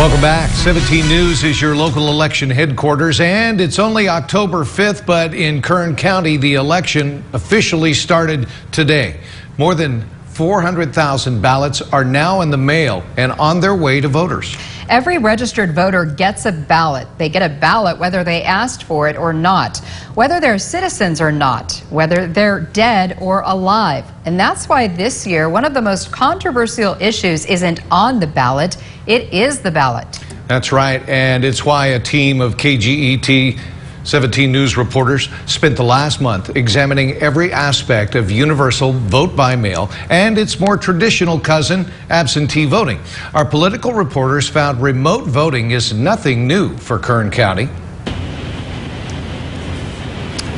Welcome back. 17 News is your local election headquarters, and it's only October 5th, but in Kern County, the election officially started today. More than 400,000 ballots are now in the mail and on their way to voters. Every registered voter gets a ballot. They get a ballot whether they asked for it or not, whether they're citizens or not, whether they're dead or alive. And that's why this year, one of the most controversial issues isn't on the ballot, it is the ballot. That's right, and it's why a team of KGET 17 News reporters spent the last month examining every aspect of universal vote by mail and its more traditional cousin, absentee voting. Our political reporters found remote voting is nothing new for Kern County.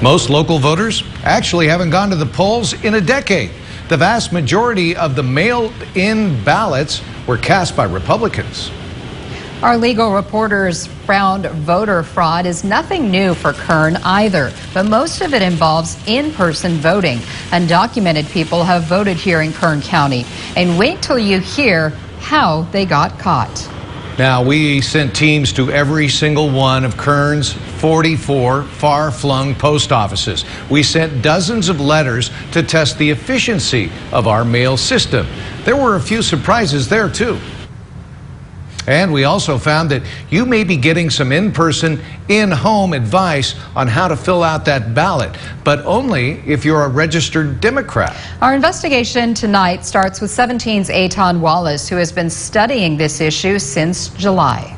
Most local voters actually haven't gone to the polls in a decade. The vast majority of the mailed-in ballots were cast by Republicans. Our legal reporters found voter fraud is nothing new for Kern either, but most of it involves in-person voting. Undocumented people have voted here in Kern County. And wait till you hear how they got caught. Now, we sent teams to every single one of Kern's 44 far-flung post offices. We sent dozens of letters to test the efficiency of our mail system. There were a few surprises there, too. And we also found that you may be getting some in-person, in-home advice on how to fill out that ballot, but only if you're a registered Democrat. Our investigation tonight starts with 17's Aton Wallace, who has been studying this issue since July.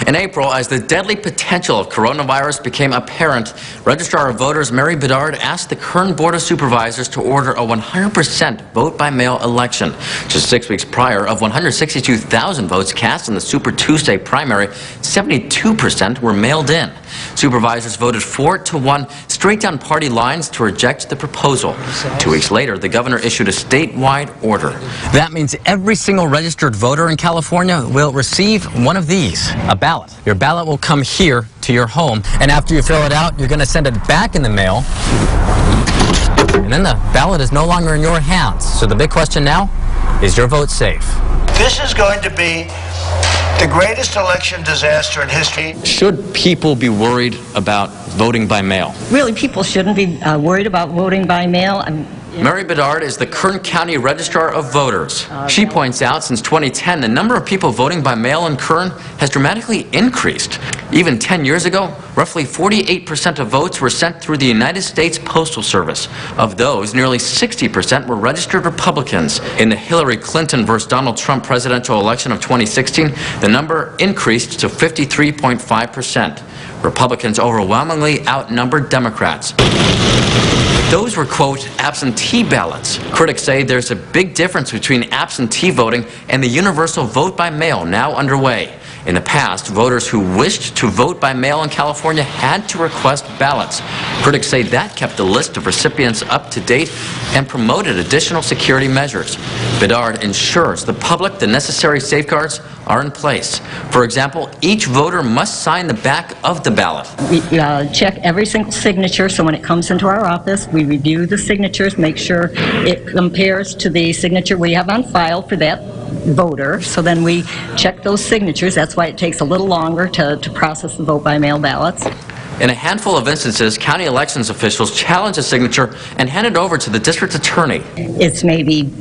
In April, as the deadly potential of coronavirus became apparent, Registrar of Voters Mary Bedard asked the Kern Board of Supervisors to order a 100% vote-by-mail election. Just 6 weeks prior, of 162,000 votes cast in the Super Tuesday primary, 72% were mailed in. Supervisors voted 4-1 straight down party lines to reject the proposal. 2 weeks later, the governor issued a statewide order. That means every single registered voter in California will receive one of these, a ballot. Your ballot will come here to your home, and after you fill it out, you're going to send it back in the mail, and then the ballot is no longer in your hands. So the big question now, is your vote safe? This is going to be the greatest election disaster in history. Should people be worried about voting by mail? Really, people shouldn't be worried about voting by mail. Mary Bedard is the Kern County Registrar of Voters. She points out since 2010, the number of people voting by mail in Kern has dramatically increased. Even 10 years ago, roughly 48% of votes were sent through the United States Postal Service. Of those, nearly 60% were registered Republicans. In the Hillary Clinton versus Donald Trump presidential election of 2016, the number increased to 53.5%. Republicans overwhelmingly outnumbered Democrats. Those were, quote, absentee ballots. Critics say there's a big difference between absentee voting and the universal vote by mail now underway. In the past, voters who wished to vote by mail in California had to request ballots. Critics say that kept the list of recipients up to date and promoted additional security measures. Bedard ensures the public the necessary safeguards are in place. For example, each voter must sign the back of the ballot. We check every single signature, so when it comes into our office, we review the signatures, make sure it compares to the signature we have on file for that voter. So then we check those signatures. That's why it takes a little longer to process the vote-by-mail ballots. In a handful of instances, county elections officials challenge a signature and hand it over to the district attorney. It's maybe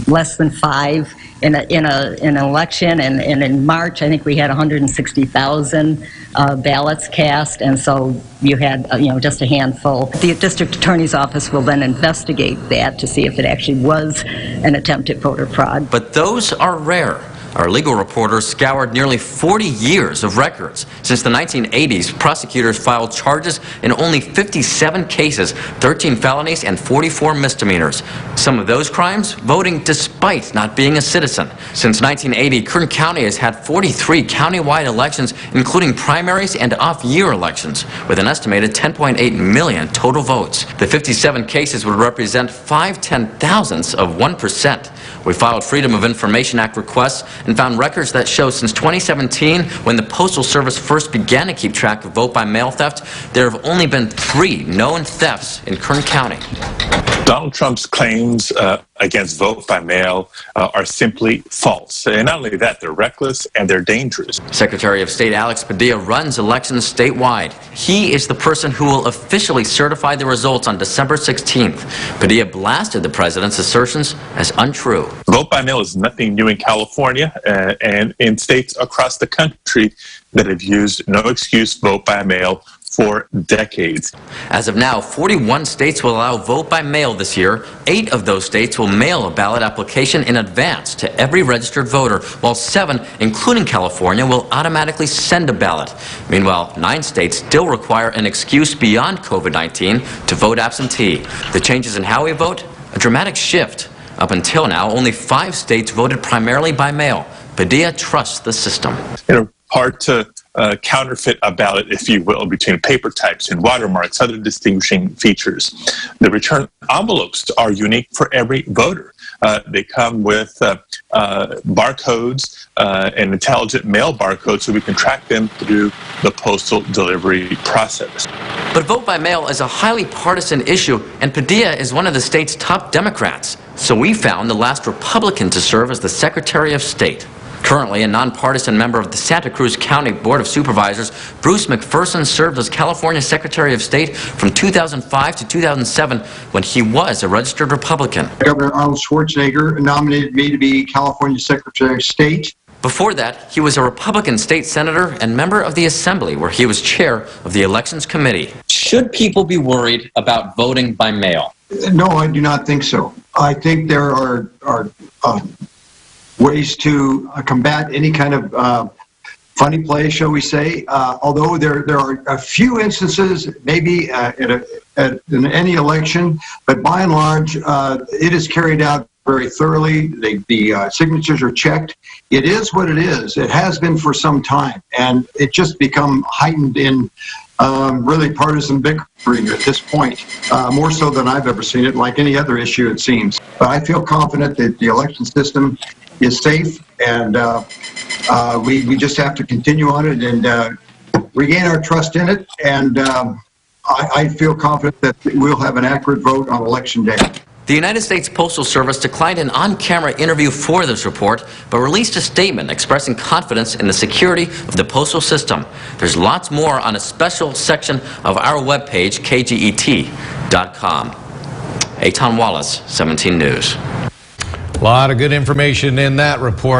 less than 5 in an election, and in March, I think we had 160,000 ballots cast, and so you had just a handful. The district attorney's office will then investigate that to see if it actually was an attempted voter fraud. But those are rare. Our legal reporters scoured nearly 40 years of records. Since the 1980s, prosecutors filed charges in only 57 cases, 13 felonies and 44 misdemeanors. Some of those crimes, voting despite not being a citizen. Since 1980, Kern County has had 43 countywide elections, including primaries and off-year elections, with an estimated 10.8 million total votes. The 57 cases would represent 5/10,000ths of 1%. We filed Freedom of Information Act requests and found records that show since 2017, when the Postal Service first began to keep track of vote-by-mail theft, there have only been 3 known thefts in Kern County. Donald Trump's claims against vote by mail are simply false. And not only that, they're reckless and they're dangerous. Secretary of State Alex Padilla runs elections statewide. He is the person who will officially certify the results on December 16th. Padilla blasted the president's assertions as untrue. Vote by mail is nothing new in California and in states across the country that have used no excuse vote by mail for decades. As of now, 41 states will allow vote by mail this year. 8 of those states will mail a ballot application in advance to every registered voter, while 7, including California, will automatically send a ballot. Meanwhile, 9 states still require an excuse beyond COVID-19 to vote absentee. The changes in how we vote? A dramatic shift. Up until now, only 5 states voted primarily by mail. Padilla trusts the system. Hard to counterfeit a ballot, if you will, between paper types and watermarks, other distinguishing features. The return envelopes are unique for every voter. They come with barcodes, an intelligent mail barcode, so we can track them through the postal delivery process. But vote by mail is a highly partisan issue, and Padilla is one of the state's top Democrats. So we found the last Republican to serve as the Secretary of State. Currently a nonpartisan member of the Santa Cruz County Board of Supervisors, Bruce McPherson served as California Secretary of State from 2005 to 2007 when he was a registered Republican. Governor Arnold Schwarzenegger nominated me to be California Secretary of State. Before that, he was a Republican state senator and member of the Assembly, where he was chair of the Elections Committee. Should people be worried about voting by mail? No, I do not think so. I think there are ways to combat any kind of funny play, shall we say, although there are a few instances, maybe in any election, but by and large, it is carried out very thoroughly. The signatures are checked. It is what it is. It has been for some time, and it just become heightened in really partisan bickering at this point, more so than I've ever seen it, like any other issue, it seems. But I feel confident that the election system is safe, and we just have to continue on it and regain our trust in it, and I feel confident that we'll have an accurate vote on Election Day. The United States Postal Service declined an on-camera interview for this report, but released a statement expressing confidence in the security of the postal system. There's lots more on a special section of our webpage, kget.com. Eitan Wallace, 17 News. A lot of good information in that report.